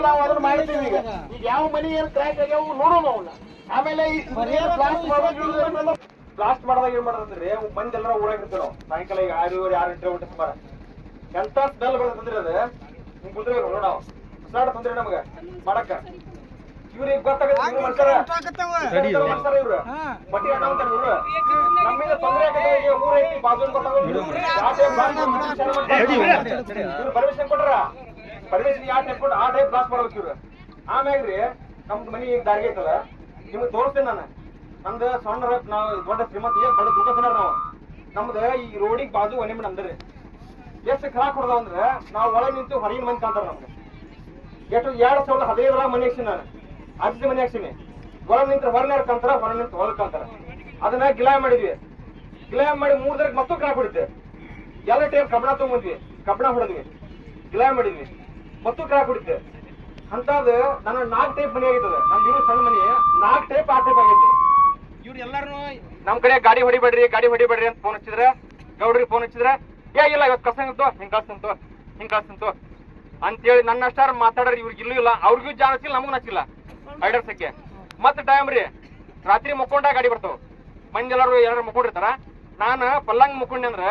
ನಾವು ಅದನ್ನ ಮಾಡಿದ್ದೀವಿ. ಈಗ ಯಾವ ಮನಿ ಏನ್ ಕ್ರ್ಯಾಕ್ ಆಗ್ಯಾವ ನೋಡೋಣ ಅವನ್ನ. ಆಮೇಲೆ ಬ್ಲಾಸ್ಟ್ ಮಾಡಿದಾಗ ಏನ್ ಮಾಡದಂದ್ರಿ ಮಂದಿ ಎಲ್ಲರ ಊರಾಗಿರ್ತೀವಿ ನಾವು. ಸಾಯಂಕಾಲ ಈಗ 6 ಗಂಟೆ ಊಟ ಸುಮಾರ ಎಂತ ಸ್ಮೆಲ್ ಬರ್ತಂದ್ರಿ ಅದ. ನಿಮ್ ಕುಂದ್ರೆ ನೋಡ ನಾವು ಉಸಾಡ ತಂದ್ರಿ ನಮಗ ಮಾಡಕ್ಕ. ಇವ್ರಿಗೆ ಗೊತ್ತಾಗತ್ತೆ ಇವ್ರು ಮಾಡ್ತಾರ ಇವ್ರು ಬಟ್ಟಿ ಅಣ್ಣ ಅಂತಾರ ಇವ್ರು. ನಮ್ಮಿಂದ ತೊಂದ್ರೆ ಆಗತ್ತೆ. ಊರ ಐತಿ ಬಾಜು ಇವ್ರು ಪರ್ಮಿಷನ್ ಕೊಟ್ರ. ಪರ್ಮಿಷನ್ ಯಾವ ಟೈಪ್ ಕೊಟ್ಟು ಆ ಟೈಪ್ ಬ್ಲಾಸ್ಟ್ ಮಾಡ್ಬೇಕು ಇವ್ರು. ಆಮ್ಯಾಗ್ರಿ ನಮ್ದು ಮನಿ ಈಗ ದಾರಿಗೆ ಐತಲ್ಲ ನಿಮ್ಗೆ ತೋರಿಸ್ತೇನೆ ನಾನು. ನಮ್ದು ಸಣ್ಣ ನಾವು ದೊಡ್ಡ ಶ್ರೀಮಂತ ದೊಡ್ಡ ದುಡ್ಡ ನಾವು. ನಮ್ದು ಈ ರೋಡಿಗೆ ಬಾಜು ಒನೆ ಮನೆ ಅಂದ್ರಿ ಎಷ್ಟು ಖರಾಕ್ ಹೊಡೆದಾವ ಅಂದ್ರೆ ನಾವು ಒಳಗೆ ನಿಂತು ಹೊರಗಿನ ಮನೆ ಕಾಣ್ತಾರ ನಮ್ಗೆ. ಎಷ್ಟು 2015 ಮನೆ ಹಾಕ್ಸಿನಿ ನಾನು. ಅಜ್ಜಿ ಮನೆ ಹಾಕ್ಸಿನಿ. ಒಳಗೆ ನಿಂತು ಹೊರನಾರ ಕಾಣ್ತಾರ, ಹೊರ ನಿಂತು ಹೊರಗೆ ಕಾಣ್ತಾರ. ಅದನ್ನ ಗಿಲಾಯ ಮಾಡಿದ್ವಿ. ಗಿಲಾಯ ಮಾಡಿ 3 ದಿನಕ್ಕೆ ಮತ್ತೂ ಕ್ರಾಕ್ ಹೊಡಿದ್ದೆ. ಎಲ್ಲ ಟೈಪ್ ಕಬ್ಬಣ ತಗೊಂಡ್ವಿ, ಕಬ್ಬಣ ಹೊಡೆದ್ವಿ, ಗಿಲಾಯ ಮಾಡಿದ್ವಿ, ಮತ್ತೂ ಕ್ರಾಕ್ ಹೊಡಿದ್ದೆ. ಅಂತದ್ ನನ್ನ 4 ಟೈಪ್ ಮನೆ ಆಗಿರ್ತದೆ. ನಮ್ದು ಇವ್ರು ಸಣ್ಣ ಮನೆ 4 ಟೈಪ್ 6 ಟೈಪ್ ಆಗೈತಿ. ಇವ್ರು ಎಲ್ಲಾರು ನಮ್ ಕಡೆ ಗಾಡಿ ಹೊಡಿಬೇಡ್ರಿ ಅಂತ ಫೋನ್ ಹಚ್ಚಿದ್ರ, ಗೌಡ್ರಿಗೆ ಫೋನ್ ಹಚ್ಚಿದ್ರ ಇಲ್ಲ ಇವತ್ತು ಕಳ್ಸಂಗಂತು ಹಿಂಗ್ ಕಳ್ಸಂತು ಅಂತೇಳಿ ನನ್ನ ಅಷ್ಟಾರ ಮಾತಾಡ್ರಿ. ಇವ್ರಿಗೆ ಇಲ್ಲೂ ಇಲ್ಲ, ಅವ್ರಿಗೂ ಜಾಣ ಹಚ್ಚಿಲ್ಲ, ನಮಗೂ ಹಚ್ಚಿಲ್ಲ ಐಡರ್ಸಕ್ಕೆ. ಮತ್ತೆ ಟೈಮ್ ರೀ ರಾತ್ರಿ ಮುಕ್ಕೊಂಡ ಗಾಡಿ ಬರ್ತಾವ. ಮಂದಿ ಎಲ್ಲಾರು ಮಕ್ಕೊಂಡಿರ್ತಾರ. ನಾನು ಪಲ್ಲಂಗ್ ಮುಕ್ಕೊಂಡೆ ಅಂದ್ರ